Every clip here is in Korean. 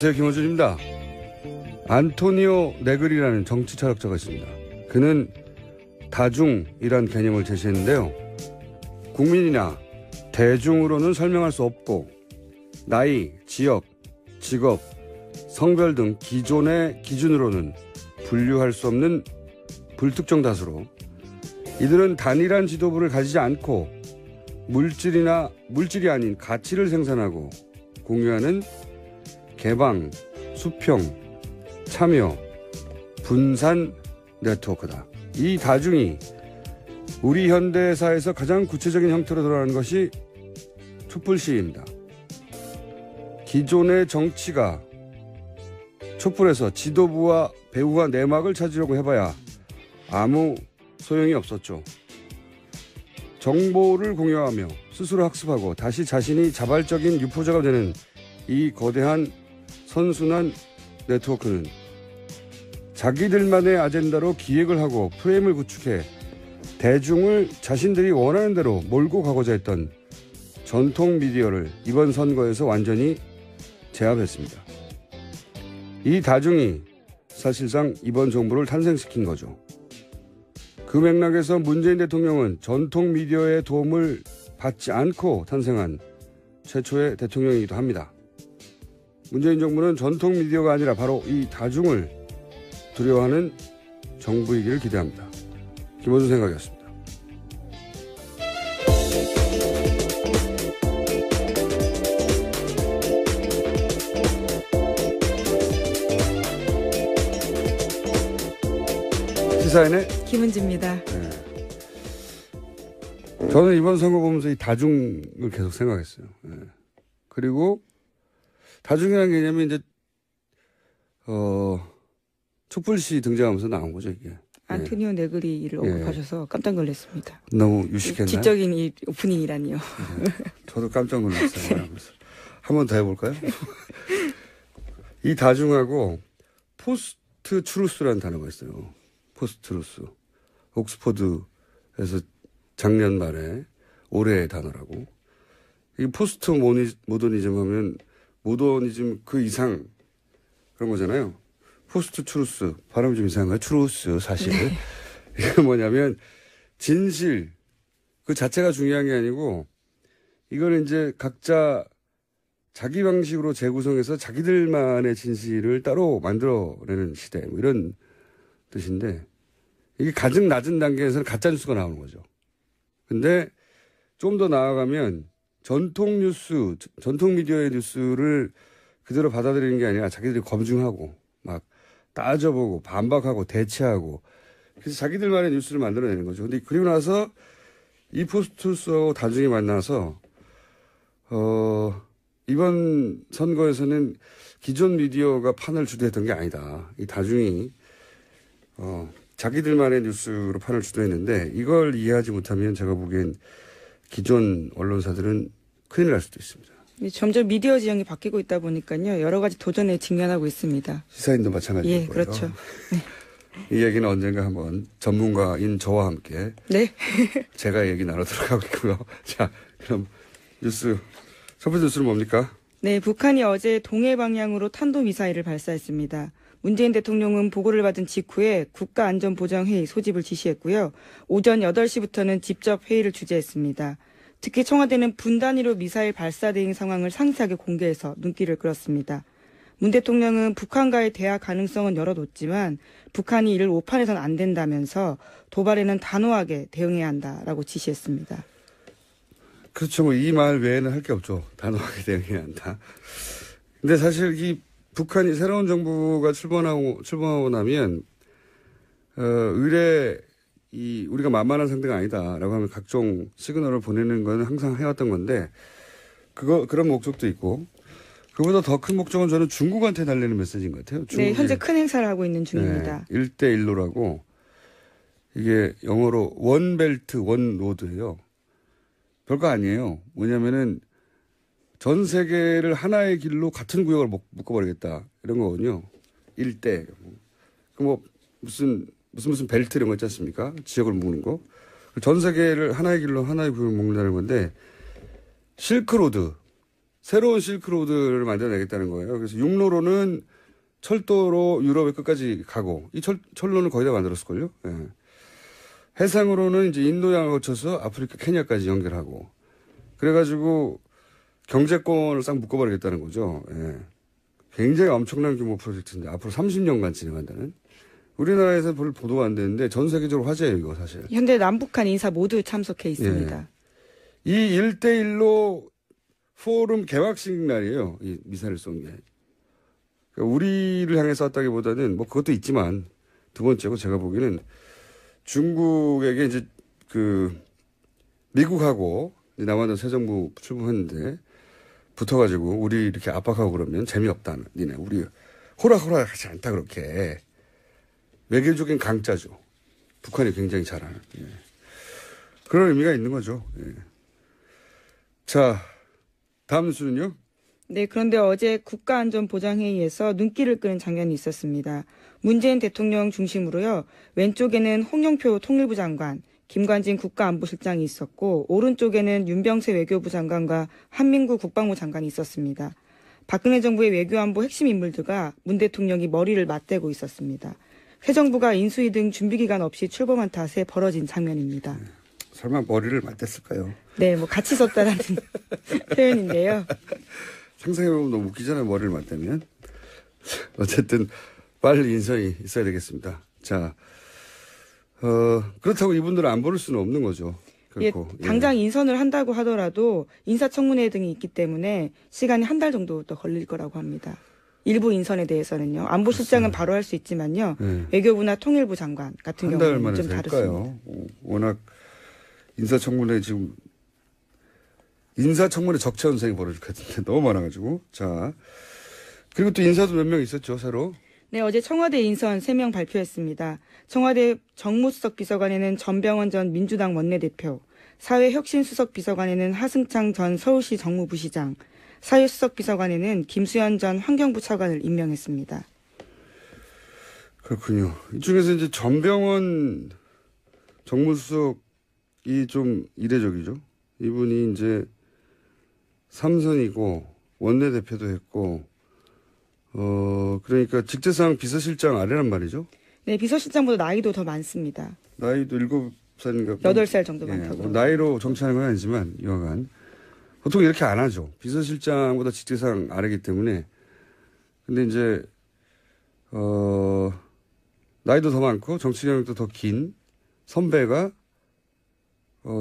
네, 김호준입니다. 안토니오 네그리라는 정치 철학자가 있습니다. 그는 다중이란 개념을 제시했는데요. 국민이나 대중으로는 설명할 수 없고 나이, 지역, 직업, 성별 등 기존의 기준으로는 분류할 수 없는 불특정 다수로 이들은 단일한 지도부를 가지지 않고 물질이 아닌 가치를 생산하고 공유하는 개방, 수평, 참여, 분산 네트워크다. 이 다중이 우리 현대사에서 가장 구체적인 형태로 드러나는 것이 촛불 시위입니다. 기존의 정치가 촛불에서 지도부와 배후와 내막을 찾으려고 해봐야 아무 소용이 없었죠. 정보를 공유하며 스스로 학습하고 다시 자신이 자발적인 유포자가 되는 이 거대한 선순환 네트워크는 자기들만의 아젠다로 기획을 하고 프레임을 구축해 대중을 자신들이 원하는 대로 몰고 가고자 했던 전통 미디어를 이번 선거에서 완전히 제압했습니다. 이 다중이 사실상 이번 정부를 탄생시킨 거죠. 그 맥락에서 문재인 대통령은 전통 미디어의 도움을 받지 않고 탄생한 최초의 대통령이기도 합니다. 문재인 정부는 전통 미디어가 아니라 바로 이 다중을 두려워하는 정부이기를 기대합니다. 김호준 생각이었습니다. 시사인의 김은지입니다. 네. 저는 이번 선거 보면서 이 다중을 계속 생각했어요. 네. 그리고 다중이라는 개념이 이제 촛불시 등장하면서 나온 거죠, 이게. 안토니오 네그리를 언급하셔서 깜짝 놀랐습니다. 너무 유식했나요? 지적인 이 오프닝이라니요. 네. 저도 깜짝 놀랐어요. 한 번 더 해볼까요? 이 다중하고 포스트 트루스라는 단어가 있어요. 포스트 트루스. 옥스퍼드에서 작년 말에 올해의 단어라고. 이 포스트 모더니즘 하면 모더니즘 그 이상 그런 거잖아요. 포스트 트루스. 발음이 좀 이상한가요? 트루스 사실. 네. 이게 뭐냐면 진실 그 자체가 중요한 게 아니고 이걸 이제 각자 자기 방식으로 재구성해서 자기들만의 진실을 따로 만들어내는 시대 뭐 이런 뜻인데 이게 가장 낮은 단계에서는 가짜뉴스가 나오는 거죠. 근데 좀 더 나아가면 전통 뉴스, 전통 미디어의 뉴스를 그대로 받아들이는 게 아니라 자기들이 검증하고 막 따져보고 반박하고 대체하고 그래서 자기들만의 뉴스를 만들어내는 거죠. 근데 그리고 나서 이 포스트루스하고 다중이 만나서 이번 선거에서는 기존 미디어가 판을 주도했던 게 아니다. 이 다중이 자기들만의 뉴스로 판을 주도했는데 이걸 이해하지 못하면 제가 보기엔 기존 언론사들은 큰일 날 수도 있습니다. 점점 미디어 지형이 바뀌고 있다 보니까요. 여러 가지 도전에 직면하고 있습니다. 시사인도 마찬가지일 거예요. 그렇죠. 네. 이 얘기는 언젠가 한번 전문가인 저와 함께 네. 제가 얘기 나누도록 하겠고요. 자, 그럼 첫 번째 뉴스는 뭡니까? 네, 북한이 어제 동해 방향으로 탄도미사일을 발사했습니다. 문재인 대통령은 보고를 받은 직후에 국가안전보장회의 소집을 지시했고요. 오전 8시부터는 직접 회의를 주재했습니다. 특히 청와대는 분 단위로 미사일 발사 대응 상황을 상세하게 공개해서 눈길을 끌었습니다. 문 대통령은 북한과의 대화 가능성은 열어뒀지만 북한이 이를 오판해서는 안 된다면서 도발에는 단호하게 대응해야 한다라고 지시했습니다. 그렇죠. 뭐 이 말 외에는 할 게 없죠. 단호하게 대응해야 한다. 근데 사실 이 북한이 새로운 정부가 출범하고 나면 의뢰 우리가 만만한 상대가 아니다라고 하면 각종 시그널을 보내는 건 항상 해왔던 건데 그런 목적도 있고 그보다 더 큰 목적은 저는 중국한테 달리는 메시지인 것 같아요. 네, 현재 큰 행사를 하고 있는 중입니다. 네, 1대1로라고 이게 영어로 원벨트 원로드예요. 별거 아니에요. 뭐냐면은 전 세계를 하나의 길로 같은 구역을 묶어버리겠다 이런 거거든요. 1대. 그 뭐 무슨 벨트 이런 거 있지 않습니까? 지역을 묶는 거. 전 세계를 하나의 길로 하나의 구역을 묶는다는 건데 실크로드 새로운 실크로드를 만들어내겠다는 거예요. 그래서 육로로는 철도로 유럽의 끝까지 가고 이 철로는 거의 다 만들었을걸요. 예. 해상으로는 이제 인도양을 거쳐서 아프리카 케냐까지 연결하고 그래가지고 경제권을 싹 묶어버리겠다는 거죠. 예. 굉장히 엄청난 규모 프로젝트인데 앞으로 30년간 진행한다는. 우리나라에서 별로 보도가 안 되는데 전 세계적으로 화제예요, 이거 사실. 현재 남북한 인사 모두 참석해 있습니다. 예. 이 1대1로 포럼 개막식 날이에요. 이 미사일 쏜 게. 그러니까 우리를 향해 쐈다기보다는 뭐 그것도 있지만 두 번째고 제가 보기에는 중국에게 이제 미국하고 이제 남한도 새 정부 출범했는데 붙어가지고 우리 이렇게 압박하고 그러면 재미없다. 니네 우리 호락호락 하지 않다 그렇게. 외교적인 강자죠. 북한이 굉장히 잘하는. 예. 그런 의미가 있는 거죠. 예. 자, 다음 뉴스는요? 네, 그런데 어제 국가안전보장회의에서 눈길을 끄는 장면이 있었습니다. 문재인 대통령 중심으로요. 왼쪽에는 홍영표 통일부 장관, 김관진 국가안보실장이 있었고 오른쪽에는 윤병세 외교부 장관과 한민구 국방부 장관이 있었습니다. 박근혜 정부의 외교안보 핵심 인물들과 문 대통령이 머리를 맞대고 있었습니다. 새 정부가 인수위 등 준비기간 없이 출범한 탓에 벌어진 장면입니다. 설마 머리를 맞댔을까요? 네, 뭐 같이 썼다라는 표현인데요. 상상해보면 너무 웃기잖아요. 머리를 맞대면. 어쨌든 빨리 인선이 있어야 되겠습니다. 자, 그렇다고 이분들을 안 부를 수는 없는 거죠. 결코. 예, 당장 인선을 한다고 하더라도 인사청문회 등이 있기 때문에 시간이 한 달 정도 더 걸릴 거라고 합니다. 일부 인선에 대해서는요. 안보실장은 바로 할 수 있지만요. 네. 외교부나 통일부 장관 같은 경우는 좀 다르습니다. 워낙 인사청문회 지금 인사청문회 적체현상이 벌어질 것 같은데 너무 많아가지고. 자, 그리고 또 인사도 몇 명 있었죠, 새로. 네, 어제 청와대 인선 3명 발표했습니다. 청와대 정무수석 비서관에는 전병헌 전 민주당 원내대표, 사회혁신수석 비서관에는 하승창 전 서울시 정무부시장, 사회수석 비서관에는 김수현 전 환경부 차관을 임명했습니다. 그렇군요. 이 중에서 이제 전병헌 정무수석이 좀 이례적이죠. 이분이 이제 삼선이고 원내대표도 했고, 그러니까 직제상 비서실장 아래란 말이죠. 네, 비서실장보다 나이도 더 많습니다. 나이도 7살인가? 8살 정도 예, 많다고. 나이로 정치하는 건 아니지만 여하간. 보통 이렇게 안 하죠. 비서실장보다 직제상 아래기 때문에. 근데 이제, 나이도 더 많고 정치 경력도 더 긴 선배가,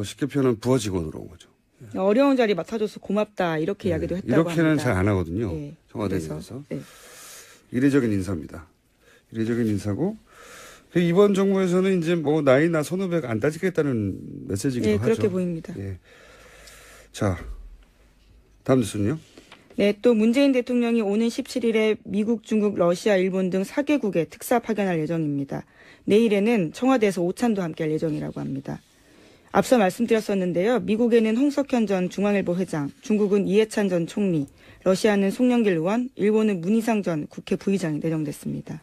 쉽게 표현하면 부하 직원으로 온 거죠. 어려운 자리 맡아줘서 고맙다 이렇게 이야기도 했다고 합니다. 이렇게는 잘 안 하거든요. 네. 청와대에서. 네. 이례적인 인사입니다. 이례적인 인사고 이번 정부에서는 이제 뭐 나이나 선후배가 안 따지겠다는 메시지기도 하죠. 그렇게 보입니다. 예. 자, 다음 뉴스는요? 네, 또 문재인 대통령이 오는 17일에 미국, 중국, 러시아, 일본 등 4개국에 특사 파견할 예정입니다. 내일에는 청와대에서 오찬도 함께할 예정이라고 합니다. 앞서 말씀드렸었는데요. 미국에는 홍석현 전 중앙일보 회장, 중국은 이해찬 전 총리, 러시아는 송영길 의원, 일본은 문희상 전 국회 부의장이 내정됐습니다.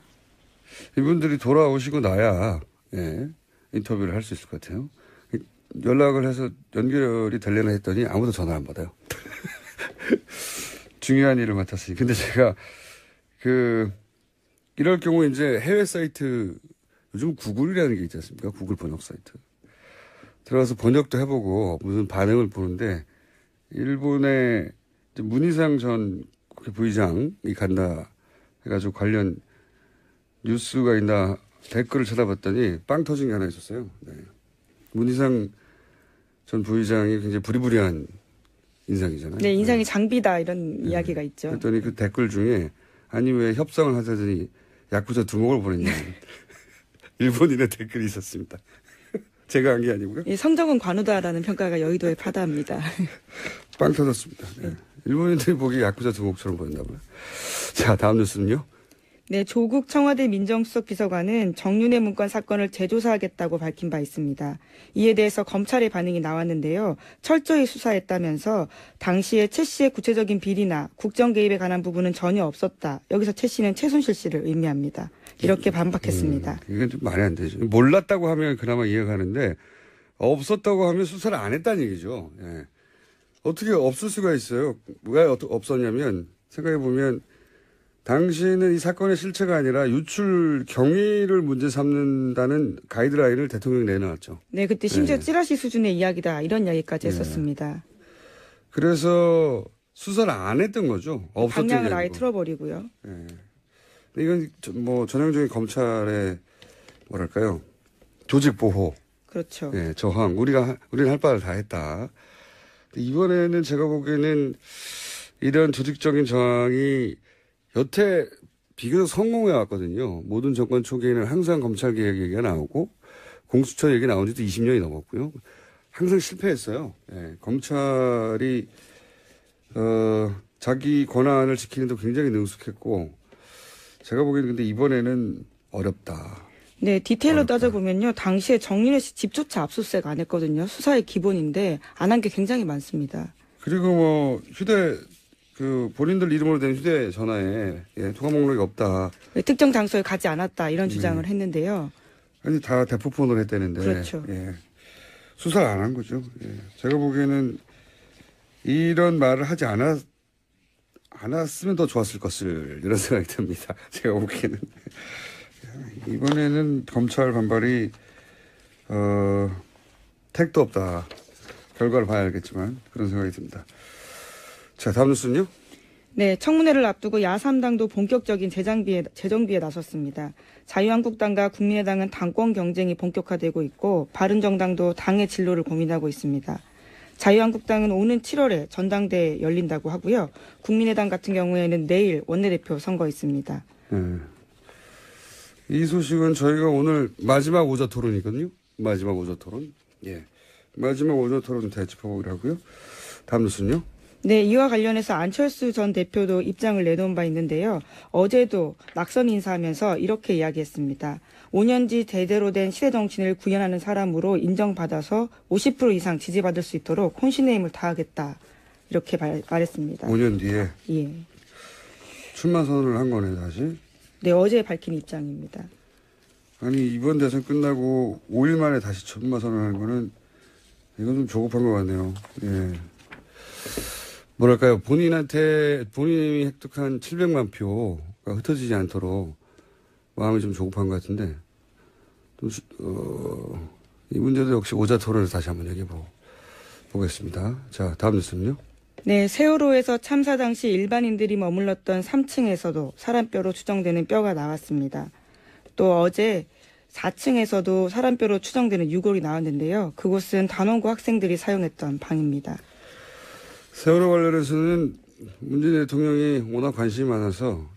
이분들이 돌아오시고 나야 인터뷰를 할 수 있을 것 같아요. 연락을 해서 연결이 되려나 했더니 아무도 전화를 안 받아요. 중요한 일을 맡았으니. 근데 제가 이럴 경우 이제 해외 사이트 요즘 구글이라는 게 있지 않습니까? 구글 번역 사이트. 들어가서 번역도 해보고 무슨 반응을 보는데 일본의 문희상 전 국회 부의장이 간다 해가지고 관련 뉴스가 있나 댓글을 찾아봤더니 빵 터진 게 하나 있었어요. 네. 문희상 전 부의장이 굉장히 부리부리한 인상이잖아요. 네, 인상이 장비다 이런 이야기가 있죠. 그랬더니 그 댓글 중에 아니 왜 협상을 하자더니 야쿠자 두목을 보냈냐. 일본인의 댓글이 있었습니다. 제가 한 게 아니고요. 예, 성적은 관우다라는 평가가 여의도에 파다합니다. 빵 터졌습니다. 네. 일본인들이 보기에 야쿠자 두목처럼 보였나 봐요. 자, 다음 뉴스는요. 네, 조국 청와대 민정수석 비서관은 정윤회 문건 사건을 재조사하겠다고 밝힌 바 있습니다. 이에 대해서 검찰의 반응이 나왔는데요. 철저히 수사했다면서 당시에 최 씨의 구체적인 비리나 국정 개입에 관한 부분은 전혀 없었다. 여기서 최 씨는 최순실 씨를 의미합니다. 이렇게 반박했습니다. 이건 좀 말이 안 되죠. 몰랐다고 하면 그나마 이해가는데 없었다고 하면 수사를 안 했다는 얘기죠. 예. 어떻게 없을 수가 있어요. 왜 없었냐면 생각해보면 당시에는 이 사건의 실체가 아니라 유출 경위를 문제 삼는다는 가이드라인을 대통령이 내놨죠. 네, 그때 심지어 네. 찌라시 수준의 이야기다 이런 이야기까지 했었습니다. 그래서 수사를 안 했던 거죠. 없었던 게 방향을 아예 아니고. 틀어버리고요. 네. 이건 뭐 전형적인 검찰의 뭐랄까요. 조직 보호, 그렇죠. 예, 저항. 우리는 할 바를 다 했다. 이번에는 제가 보기에는 이런 조직적인 저항이 여태 비교적 성공해 왔거든요. 모든 정권 초기에는 항상 검찰 개혁 얘기가 나오고 공수처 얘기 나온 지도 20년이 넘었고요. 항상 실패했어요. 예, 검찰이 자기 권한을 지키는 데 굉장히 능숙했고 제가 보기에는 근데 이번에는 어렵다. 네, 디테일로 어렵다. 따져보면요. 당시에 정윤회 씨 집조차 압수수색 안 했거든요. 수사의 기본인데 안 한 게 굉장히 많습니다. 그리고 뭐 본인들 이름으로 된 휴대전화에 통화 목록이 없다. 특정 장소에 가지 않았다 이런 주장을 했는데요. 아니 다 대포폰으로 했다는데. 그렇죠. 예. 수사를 안 한 거죠. 예. 제가 보기에는 이런 말을 하지 않았으면 더 좋았을 것을 이런 생각이 듭니다. 제가 보기에는. 이번에는 검찰 반발이 택도 없다. 결과를 봐야 알겠지만 그런 생각이 듭니다. 자, 다음 뉴스는요? 네, 청문회를 앞두고 야3당도 본격적인 재정비에 나섰습니다. 자유한국당과 국민의당은 당권 경쟁이 본격화되고 있고 바른정당도 당의 진로를 고민하고 있습니다. 자유한국당은 오는 7월에 전당대회 열린다고 하고요. 국민의당 같은 경우에는 내일 원내대표 선거 있습니다. 이 소식은 저희가 오늘 마지막 오전 토론이거든요. 마지막 오전 토론. 예. 마지막 오전 토론 대짚어보기로 하고요. 다음 뉴스는요? 네, 이와 관련해서 안철수 전 대표도 입장을 내놓은 바 있는데요. 어제도 낙선 인사하면서 이렇게 이야기했습니다. 5년지 제대로 된 시대 정치인을 구현하는 사람으로 인정받아서 50% 이상 지지받을 수 있도록 혼신의 힘을 다하겠다. 이렇게 말했습니다. 5년 뒤에 예. 출마 선언을 한 거네, 다시. 네, 어제 밝힌 입장입니다. 아니, 이번 대선 끝나고 5일 만에 다시 출마 선언하는 거는 이건 좀 조급한 것 같네요. 예. 뭐랄까요. 본인이 획득한 700만 표가 흩어지지 않도록 마음이 좀 조급한 것 같은데, 이 문제도 역시 오자 토론을 다시 한번 얘기해 보겠습니다. 자, 다음 뉴스는요? 네, 세월호에서 참사 당시 일반인들이 머물렀던 3층에서도 사람뼈로 추정되는 뼈가 나왔습니다. 또 어제 4층에서도 사람뼈로 추정되는 유골이 나왔는데요. 그곳은 단원고 학생들이 사용했던 방입니다. 세월호 관련해서는 문재인 대통령이 워낙 관심이 많아서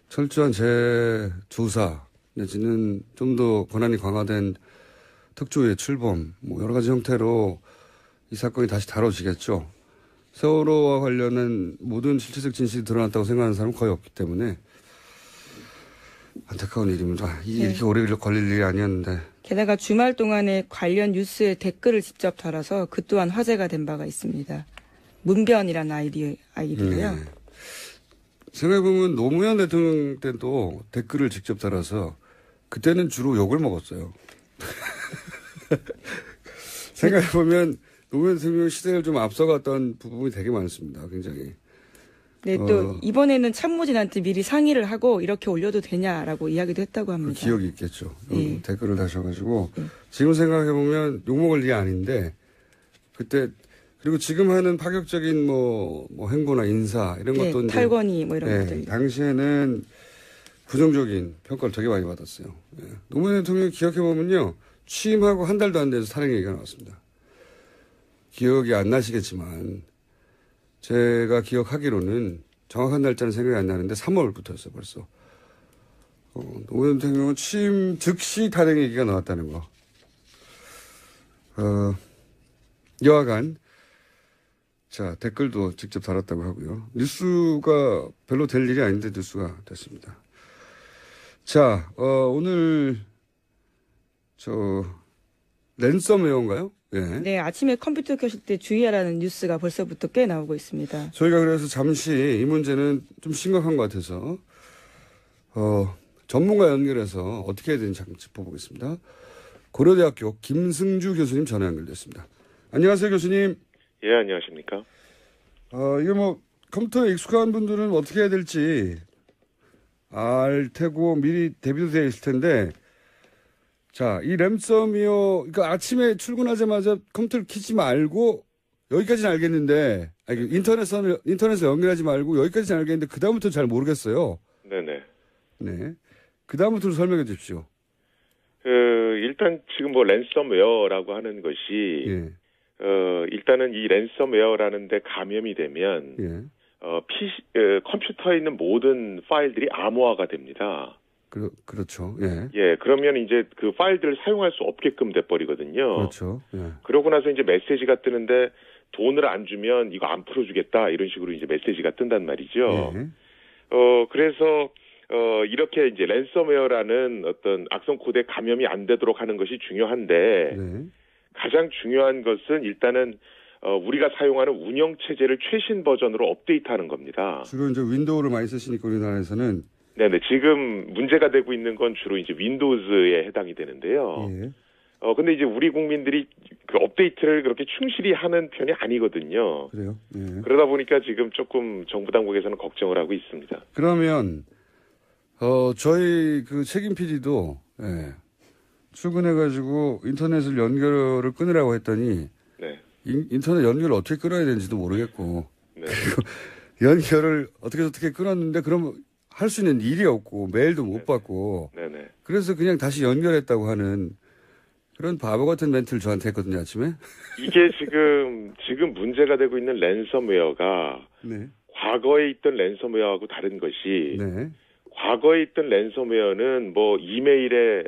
철저한 재조사 내지는 좀 더 권한이 강화된 특조위의 출범 뭐 여러 가지 형태로 이 사건이 다시 다뤄지겠죠. 세월호와 관련한 모든 실체적 진실이 드러났다고 생각하는 사람은 거의 없기 때문에 안타까운 일입니다. 이렇게 오래 걸릴 일이 아니었는데. 게다가 주말 동안에 관련 뉴스에 댓글을 직접 달아서 그 또한 화제가 된 바가 있습니다. 문변이라는 아이디고요. 네. 생각해보면 노무현 대통령 때도 댓글을 직접 달아서 그때는 주로 욕을 먹었어요. 생각해보면 노무현 대통령 시대를 좀 앞서갔던 부분이 되게 많습니다. 굉장히. 네, 또 이번에는 참모진한테 미리 상의를 하고 이렇게 올려도 되냐라고 이야기도 했다고 합니다. 그 기억이 있겠죠. 예. 댓글을 다셔가지고 지금 생각해보면 욕먹을 일이 아닌데 그때 그리고 지금 하는 파격적인 뭐 행보나 인사 이런 것도 이제 탈권위 뭐 이런 것들. 당시에는 부정적인 평가를 되게 많이 받았어요. 노무현 대통령 기억해보면요. 취임하고 한 달도 안 돼서 살해 얘기가 나왔습니다. 기억이 안 나시겠지만 제가 기억하기로는 정확한 날짜는 생각이 안 나는데 3월부터였어요, 벌써. 노무현 대통령은 취임 즉시 탄핵 얘기가 나왔다는 거. 여하간, 자, 댓글도 직접 달았다고 하고요. 뉴스가 별로 될 일이 아닌데 뉴스가 됐습니다. 자, 오늘, 랜섬웨어인가요? 예. 네, 아침에 컴퓨터 켜실 때 주의하라는 뉴스가 벌써부터 꽤 나오고 있습니다. 저희가 그래서 잠시 이 문제는 좀 심각한 것 같아서 전문가 연결해서 어떻게 해야 되는지 잠깐 짚어보겠습니다. 고려대학교 김승주 교수님 전화 연결됐습니다. 안녕하세요, 교수님. 예, 안녕하십니까? 이게 뭐 컴퓨터에 익숙한 분들은 어떻게 해야 될지 알 테고 미리 대비도 되어 있을 텐데, 자, 이 램섬웨어, 그러니까 아침에 출근하자마자 컴퓨터를 켜지 말고 여기까지는 알겠는데, 인터넷에 연결하지 말고 여기까지는 알겠는데 그 다음부터 잘 모르겠어요. 네네. 네, 그 다음부터 설명해 주십시오. 일단 지금 뭐 랜섬웨어라고 하는 것이 예, 일단은 이 랜섬웨어라는데 감염이 되면 예, 컴퓨터에 있는 모든 파일들이 암호화가 됩니다. 그렇죠. 예, 예, 그러면 이제 그 파일들을 사용할 수 없게끔 돼버리거든요. 그렇죠. 예. 그러고 나서 이제 메시지가 뜨는데 돈을 안 주면 이거 안 풀어주겠다 이런 식으로 이제 메시지가 뜬단 말이죠. 예. 그래서 이렇게 이제 랜섬웨어라는 어떤 악성 코드에 감염이 안 되도록 하는 것이 중요한데 네. 가장 중요한 것은 일단은 우리가 사용하는 운영 체제를 최신 버전으로 업데이트하는 겁니다. 주로 이제 윈도우를 많이 쓰시니까 우리나라에서는. 네네. 지금 문제가 되고 있는 건 주로 이제 윈도우즈에 해당이 되는데요. 예. 근데 이제 우리 국민들이 그 업데이트를 그렇게 충실히 하는 편이 아니거든요. 그래요. 예. 그러다 보니까 지금 조금 정부 당국에서는 걱정을 하고 있습니다. 그러면 저희 그 책임 PD도 출근해가지고 인터넷을 연결을 끊으라고 했더니 네. 인터넷 연결을 어떻게 끊어야 되는지도 모르겠고 네. 연결을 어떻게 끊었는데 그럼 할 수 있는 일이 없고 메일도 못 받고 네네. 그래서 그냥 다시 연결했다고 하는 그런 바보 같은 멘트를 저한테 했거든요, 아침에. 이게 지금 문제가 되고 있는 랜섬웨어가 네. 과거에 있던 랜섬웨어하고 다른 것이 네. 과거에 있던 랜섬웨어는 뭐 이메일에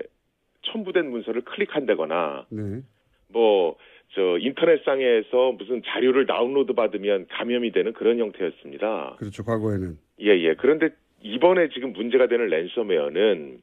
첨부된 문서를 클릭한다거나 네. 뭐 인터넷상에서 무슨 자료를 다운로드 받으면 감염이 되는 그런 형태였습니다. 그렇죠, 과거에는. 예. 그런데 이번에 지금 문제가 되는 랜섬웨어는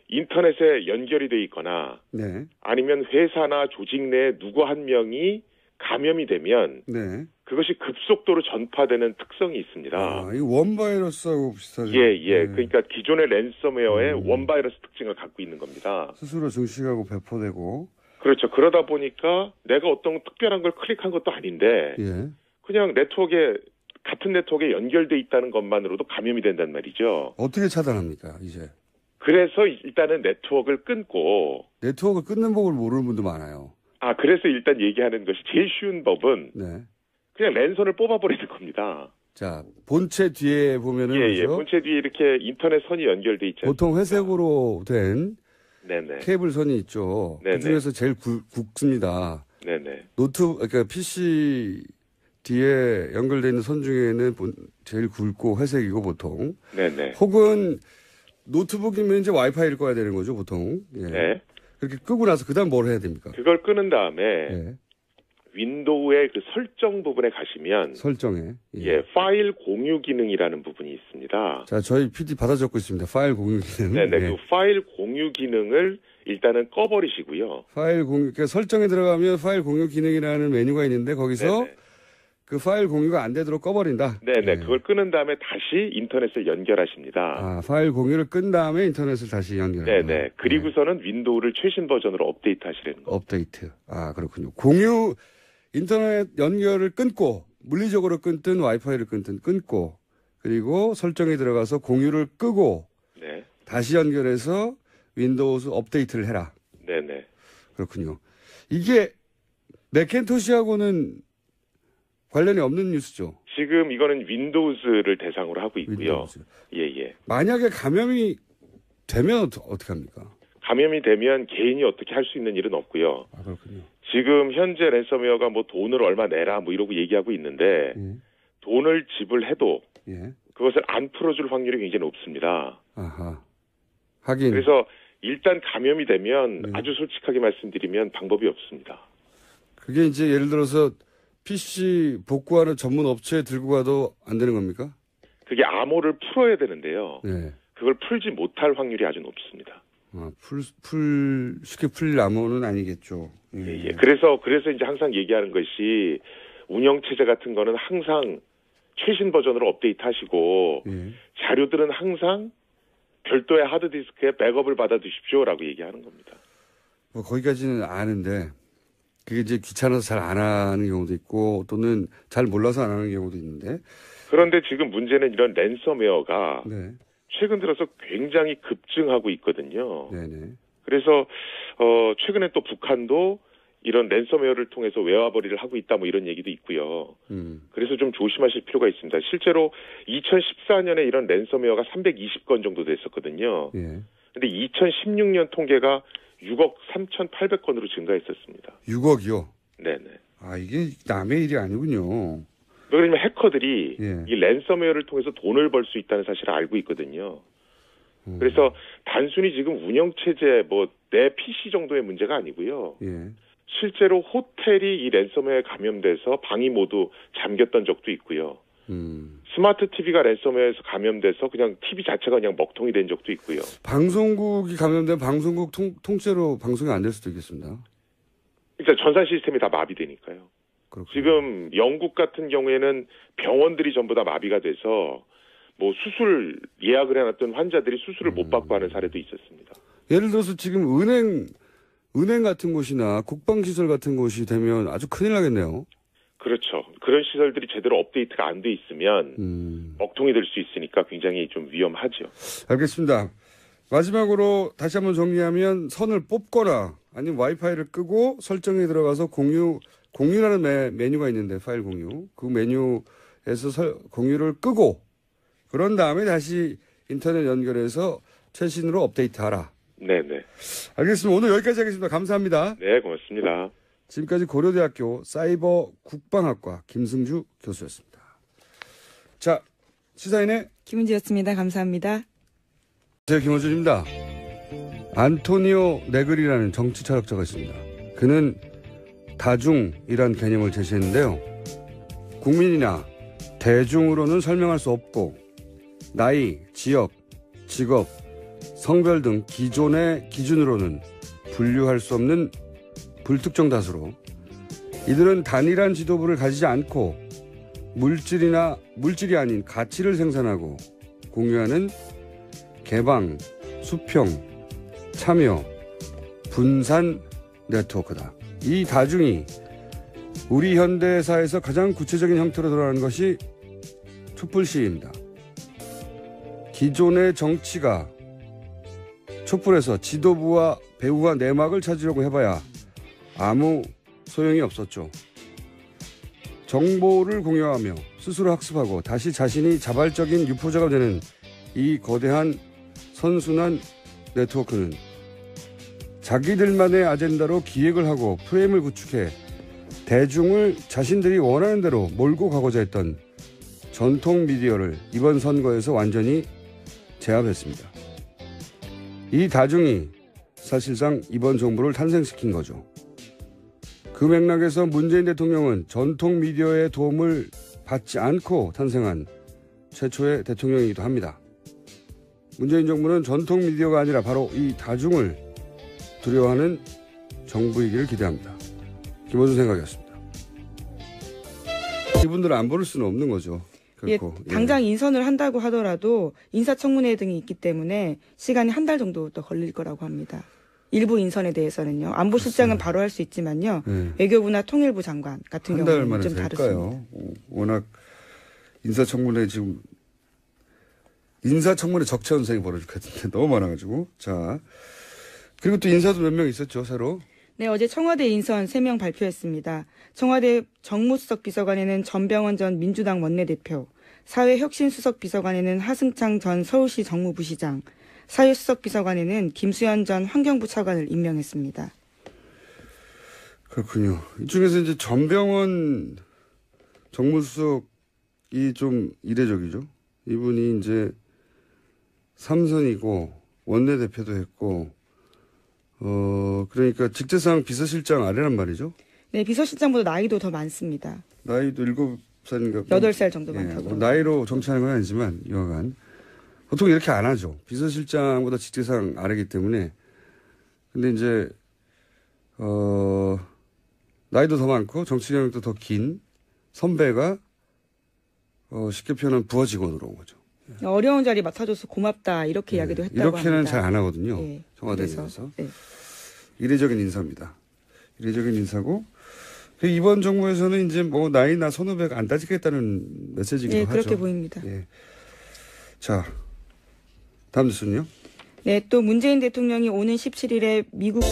인터넷에 연결이 돼 있거나 네. 아니면 회사나 조직 내 누구 한 명이 감염이 되면 네. 그것이 급속도로 전파되는 특성이 있습니다. 이 원바이러스하고 비슷하죠. 예. 네. 그러니까 기존의 랜섬웨어의 원바이러스 특징을 갖고 있는 겁니다. 스스로 증식하고 배포되고. 그렇죠. 그러다 보니까 내가 어떤 특별한 걸 클릭한 것도 아닌데 예. 그냥 같은 네트워크에 연결돼 있다는 것만으로도 감염이 된단 말이죠. 어떻게 차단합니까, 이제? 그래서 일단은 네트워크를 끊고 네트워크 끊는 법을 모르는 분도 많아요. 그래서 일단 얘기하는 것이 제일 쉬운 법은 네. 그냥 랜선을 뽑아버리는 겁니다. 자, 본체 뒤에 보면은. 예. 그죠? 본체 뒤에 이렇게 인터넷 선이 연결돼 있지 않습니까? 보통 회색으로 된 네네. 케이블 선이 있죠. 네네. 그 중에서 제일 굵습니다. 네네. 그러니까 PC 뒤에 연결되어 있는 선 중에는 제일 굵고 회색이고 보통. 네네. 혹은 노트북이면 이제 와이파이를 꺼야 되는 거죠, 보통. 예. 네. 그렇게 끄고 나서 그다음 뭘 해야 됩니까? 그걸 끄는 다음에 예. 윈도우의 그 설정 부분에 가시면 설정에. 예, 파일 공유 기능이라는 부분이 있습니다. 자, 저희 PD 받아 적고 있습니다. 파일 공유 기능. 네네. 예. 그 파일 공유 기능을 일단은 꺼버리시고요. 파일 공유, 그러니까 설정에 들어가면 파일 공유 기능이라는 메뉴가 있는데 거기서 네네. 그 파일 공유가 안 되도록 꺼버린다. 네네. 예. 그걸 끄는 다음에 다시 인터넷을 연결하십니다. 파일 공유를 끈 다음에 인터넷을 다시 연결한다. 네네. 그리고서는 윈도우를 최신 버전으로 업데이트 하시려는 거. 업데이트. 그렇군요. 인터넷 연결을 끊고, 물리적으로 끊든 와이파이를 끊든 끊고, 그리고 설정에 들어가서 공유를 끄고, 네. 다시 연결해서 윈도우즈 업데이트를 해라. 네네. 그렇군요. 이게 맥킨토시하고는 관련이 없는 뉴스죠. 지금 이거는 윈도우즈를 대상으로 하고 있고요. 윈도우즈. 예. 만약에 감염이 되면 어떻게 합니까? 감염이 되면 개인이 어떻게 할 수 있는 일은 없고요. 그렇군요. 지금 현재 랜섬웨어가 뭐 돈을 얼마 내라 뭐 이러고 얘기하고 있는데 예. 돈을 지불해도 예. 그것을 안 풀어줄 확률이 굉장히 높습니다. 아하. 하긴. 그래서 일단 감염이 되면 네. 아주 솔직하게 말씀드리면 방법이 없습니다. 그게 이제 예를 들어서 PC 복구하는 전문 업체에 들고 가도 안 되는 겁니까? 그게 암호를 풀어야 되는데요. 네. 그걸 풀지 못할 확률이 아주 높습니다. 쉽게 풀릴 암호는 아니겠죠. 예. 그래서 이제 항상 얘기하는 것이 운영체제 같은 거는 항상 최신 버전으로 업데이트 하시고 예. 자료들은 항상 별도의 하드디스크에 백업을 받아 두십시오라고 얘기하는 겁니다. 뭐 거기까지는 아는데 그게 이제 귀찮아서 잘 안 하는 경우도 있고 또는 잘 몰라서 안 하는 경우도 있는데. 그런데 지금 문제는 이런 랜섬웨어가 네. 최근 들어서 굉장히 급증하고 있거든요. 네네. 그래서 최근에 또 북한도 이런 랜섬웨어를 통해서 외화벌이를 하고 있다 뭐 이런 얘기도 있고요. 그래서 좀 조심하실 필요가 있습니다. 실제로 2014년에 이런 랜섬웨어가 320건 정도 됐었거든요. 예. 근데 2016년 통계가 6억 3,800건으로 증가했었습니다. 6억이요? 네네. 아, 이게 남의 일이 아니군요. 왜냐면 해커들이 예. 이 랜섬웨어를 통해서 돈을 벌 수 있다는 사실을 알고 있거든요. 그래서 단순히 지금 운영체제 내 PC 정도의 문제가 아니고요. 예. 실제로 호텔이 이 랜섬웨어에 감염돼서 방이 모두 잠겼던 적도 있고요. 스마트 TV가 랜섬웨어에서 감염돼서 그냥 TV 자체가 그냥 먹통이 된 적도 있고요. 방송국이 감염된 방송국 통째로 방송이 안 될 수도 있겠습니다. 그러니까 전산 시스템이 다 마비되니까요. 그렇군요. 지금 영국 같은 경우에는 병원들이 전부 다 마비가 돼서 뭐 수술 예약을 해놨던 환자들이 수술을 못 받고 하는 사례도 있었습니다. 예를 들어서 지금 은행 같은 곳이나 국방시설 같은 곳이 되면 아주 큰일 나겠네요. 그렇죠. 그런 시설들이 제대로 업데이트가 안 돼 있으면 먹통이 될 수 있으니까 굉장히 좀 위험하죠. 알겠습니다. 마지막으로 다시 한번 정리하면 선을 뽑거나 아니면 와이파이를 끄고 설정에 들어가서 공유라는 메뉴가 있는데 파일 공유. 그 메뉴에서 공유를 끄고 그런 다음에 다시 인터넷 연결해서 최신으로 업데이트하라. 네네. 알겠습니다. 오늘 여기까지 하겠습니다. 감사합니다. 네, 고맙습니다. 지금까지 고려대학교 사이버 국방학과 김승주 교수였습니다. 자, 시사인의 김은지였습니다. 감사합니다. 네, 김호준입니다. 안토니오 네그리라는 정치 철학자가 있습니다. 그는 다중이란 개념을 제시했는데요. 국민이나 대중으로는 설명할 수 없고 나이, 지역, 직업, 성별 등 기존의 기준으로는 분류할 수 없는 불특정 다수로 이들은 단일한 지도부를 가지지 않고 물질이 아닌 가치를 생산하고 공유하는 개방, 수평, 참여, 분산 네트워크다. 이 다중이 우리 현대사에서 가장 구체적인 형태로 드러나는 것이 촛불 시위입니다. 기존의 정치가 촛불에서 지도부와 배후와 내막을 찾으려고 해봐야 아무 소용이 없었죠. 정보를 공유하며 스스로 학습하고 다시 자신이 자발적인 유포자가 되는 이 거대한 선순환 네트워크는 자기들만의 아젠다로 기획을 하고 프레임을 구축해 대중을 자신들이 원하는 대로 몰고 가고자 했던 전통 미디어를 이번 선거에서 완전히 제압했습니다. 이 다중이 사실상 이번 정부를 탄생시킨 거죠. 그 맥락에서 문재인 대통령은 전통 미디어의 도움을 받지 않고 탄생한 최초의 대통령이기도 합니다. 문재인 정부는 전통 미디어가 아니라 바로 이 다중을 두려워하는 정부이기를 기대합니다. 김호준 생각이었습니다. 이분들을 안 부를 수는 없는 거죠. 결코. 예, 당장 인선을 한다고 하더라도 인사청문회 등이 있기 때문에 시간이 한 달 정도 더 걸릴 거라고 합니다. 일부 인선에 대해서는요. 안보실장은 바로 할 수 있지만요. 외교부나 통일부 장관 같은 한 달 경우는 만에 좀 될까요? 다릅니다. 워낙 인사청문회 지금 인사청문회 적체 현상이 벌어질 것 같은데 너무 많아가지고. 자, 그리고 또 인사도 몇 명 있었죠, 새로. 네, 어제 청와대 인선 3명 발표했습니다. 청와대 정무수석 비서관에는 전병헌 전 민주당 원내대표, 사회혁신수석 비서관에는 하승창 전 서울시 정무부시장, 사회수석 비서관에는 김수현 전 환경부 차관을 임명했습니다. 그렇군요. 이 중에서 이제 전병헌 정무수석이 좀 이례적이죠. 이분이 이제 3선이고 원내대표도 했고, 그러니까 직제상 비서실장 아래란 말이죠. 네, 비서실장보다 나이도 더 많습니다. 나이도 7살인가. 8살 정도 예, 많다고. 뭐 나이로 정치하는 건 아니지만, 여하간. 보통 이렇게 안 하죠. 비서실장보다 직제상 아래기 때문에. 근데 이제, 나이도 더 많고 정치 경력도 더 긴 선배가, 쉽게 표현하면 부하 직원으로 온 거죠. 어려운 자리 맡아줘서 고맙다 이렇게 이야기도 했다고 합니다. 이렇게는 잘 안 하거든요. 네, 청와대에 그래서, 대해서. 네. 이례적인 인사입니다. 이례적인 인사고, 이번 정부에서는 이제 뭐 나이나 선후배가 안 따지겠다는 메시지기도 하죠. 그렇게 보입니다. 예. 자, 다음 뉴스는요? 네, 또 문재인 대통령이 오는 17일에 미국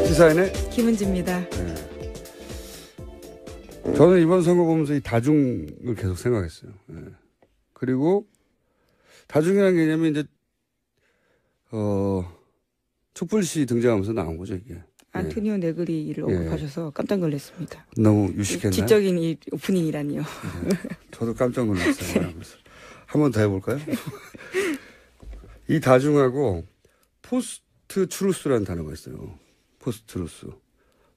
시사인의 김은지입니다. 네. 저는 이번 선거 보면서 이 다중을 계속 생각했어요. 네. 그리고 다중이라는 개념이 이제 촛불시 등장하면서 나온 거죠, 이게. 안토니오 네그리를 언급하셔서 깜짝 놀랐습니다. 너무 유식했나요? 지적인 이 오프닝이라니요. 저도 깜짝 놀랐어요. 한 번 더 해볼까요? 이 다중하고 포스트 트루스라는 단어가 있어요. 포스트 트루스.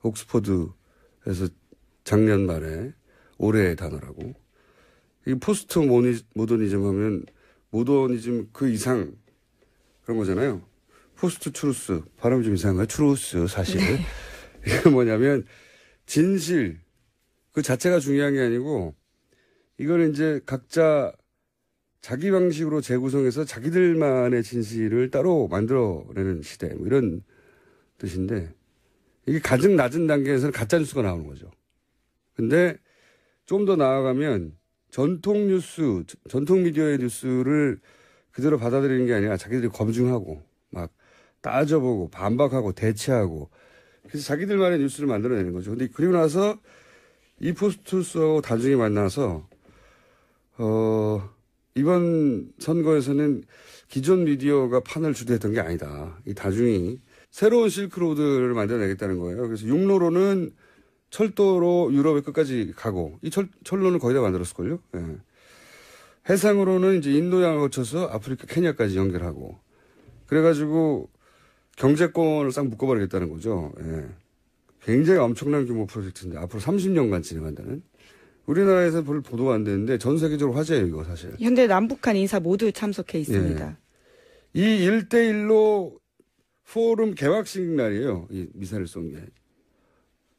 옥스퍼드에서 작년 말에 올해의 단어라고. 이 포스트 모더니즘 하면 모더니즘 그 이상 그런 거잖아요. 포스트 트루스. 발음이 좀 이상한가요? 트루스 사실. 네. 이게 뭐냐면 진실 그 자체가 중요한 게 아니고 이거는 이제 각자 자기 방식으로 재구성해서 자기들만의 진실을 따로 만들어내는 시대 뭐 이런 뜻인데 이게 가장 낮은 단계에서는 가짜뉴스가 나오는 거죠. 근데 좀 더 나아가면 전통 뉴스, 전통 미디어의 뉴스를 그대로 받아들이는 게 아니라 자기들이 검증하고 막 따져보고 반박하고 대체하고 그래서 자기들만의 뉴스를 만들어내는 거죠. 근데 그리고 나서 이 포스트루스하고 다중이 만나서 이번 선거에서는 기존 미디어가 판을 주도했던 게 아니다. 이 다중이 새로운 실크로드를 만들어내겠다는 거예요. 그래서 육로로는 철도로 유럽의 끝까지 가고 이 철로는 거의 다 만들었을걸요. 예. 해상으로는 이제 인도양을 거쳐서 아프리카 케냐까지 연결하고 그래가지고 경제권을 싹 묶어버리겠다는 거죠. 예. 굉장히 엄청난 규모 프로젝트인데 앞으로 30년간 진행한다는. 우리나라에서 별로 보도가 안 되는데 전 세계적으로 화제예요, 이거 사실. 현재 남북한 인사 모두 참석해 있습니다. 예. 이 1대1로 포럼 개막식 날이에요. 이 미사일을 쏜 게.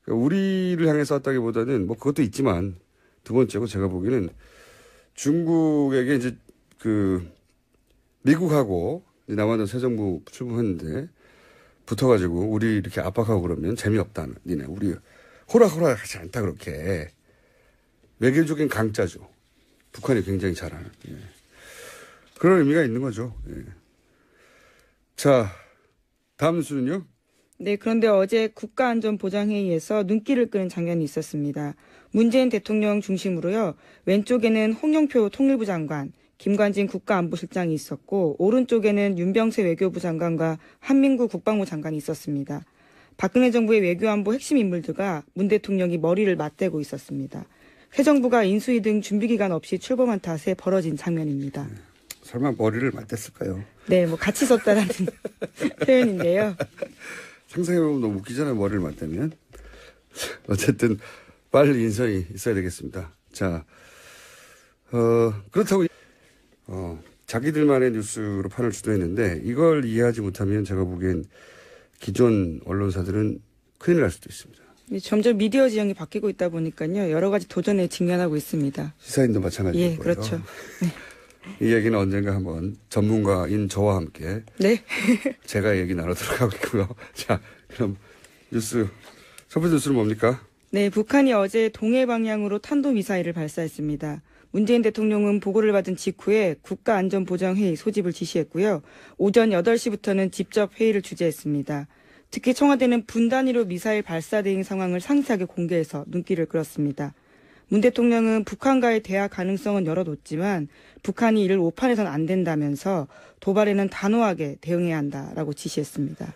그러니까 우리를 향해 쐈다기보다는 뭐 그것도 있지만 두 번째고 제가 보기에는 중국에게 이제 미국하고 남한도 새 정부 출범했는데 붙어가지고 우리 이렇게 압박하고 그러면 재미없다. 니네 우리 호락호락 하지 않다 그렇게. 외교적인 강자죠. 북한이 굉장히 잘하는. 예. 그런 의미가 있는 거죠. 예. 자, 다음 뉴스는요? 네, 그런데 어제 국가안전보장회의에서 눈길을 끄는 장면이 있었습니다. 문재인 대통령 중심으로요. 왼쪽에는 홍영표 통일부 장관, 김관진 국가안보실장이 있었고 오른쪽에는 윤병세 외교부 장관과 한민구 국방부 장관이 있었습니다. 박근혜 정부의 외교안보 핵심 인물들과 문 대통령이 머리를 맞대고 있었습니다. 새 정부가 인수위 등 준비기간 없이 출범한 탓에 벌어진 장면입니다. 설마 머리를 맞댔을까요? 네, 뭐 같이 썼다라는 표현인데요. 상상해보면 너무 웃기잖아요. 머리를 맞대면. 어쨌든 빨리 인선이 있어야 되겠습니다. 자, 그렇다고 자기들만의 뉴스로 판을 주도했는데 이걸 이해하지 못하면 제가 보기엔 기존 언론사들은 큰일 날 수도 있습니다. 점점 미디어 지형이 바뀌고 있다 보니까요. 여러 가지 도전에 직면하고 있습니다. 시사인도 마찬가지고요. 예, 그렇죠. 네. 이 얘기는 언젠가 한번 전문가인 저와 함께 네. 제가 얘기 나누도록 하고요. 자, 그럼 첫 번째 뉴스는 뭡니까? 네, 북한이 어제 동해 방향으로 탄도미사일을 발사했습니다. 문재인 대통령은 보고를 받은 직후에 국가안전보장회의 소집을 지시했고요. 오전 8시부터는 직접 회의를 주재했습니다. 특히 청와대는 분 단위로 미사일 발사 대응 상황을 상세하게 공개해서 눈길을 끌었습니다. 문 대통령은 북한과의 대화 가능성은 열어뒀지만 북한이 이를 오판해서는 안 된다면서 도발에는 단호하게 대응해야 한다라고 지시했습니다.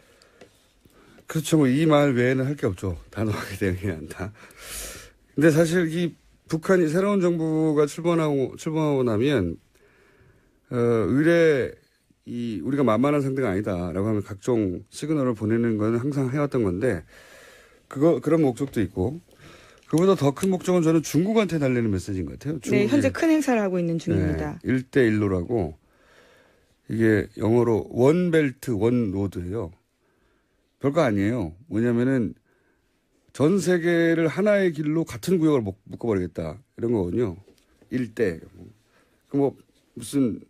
그렇죠. 뭐 이 말 외에는 할 게 없죠. 단호하게 대응해야 한다. 근데 사실 이 북한이 새로운 정부가 출범하고 나면 의뢰 우리가 만만한 상대가 아니다라고 하면 각종 시그널을 보내는 건 항상 해왔던 건데 그런 목적도 있고 그보다 더 큰 목적은 저는 중국한테 달리는 메시지인 것 같아요. 네, 현재 큰 행사를 하고 있는 중입니다. 네, 1대1로라고 이게 영어로 원벨트 원로드예요. 별거 아니에요. 뭐냐면은 전 세계를 하나의 길로 같은 구역을 묶어버리겠다 이런 거거든요. 일대. 뭐 무슨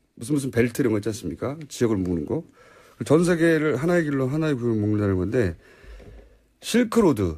벨트 이런 거 있지 않습니까? 지역을 묶는 거. 전 세계를 하나의 길로 하나의 구역을 묶는다는 건데 실크로드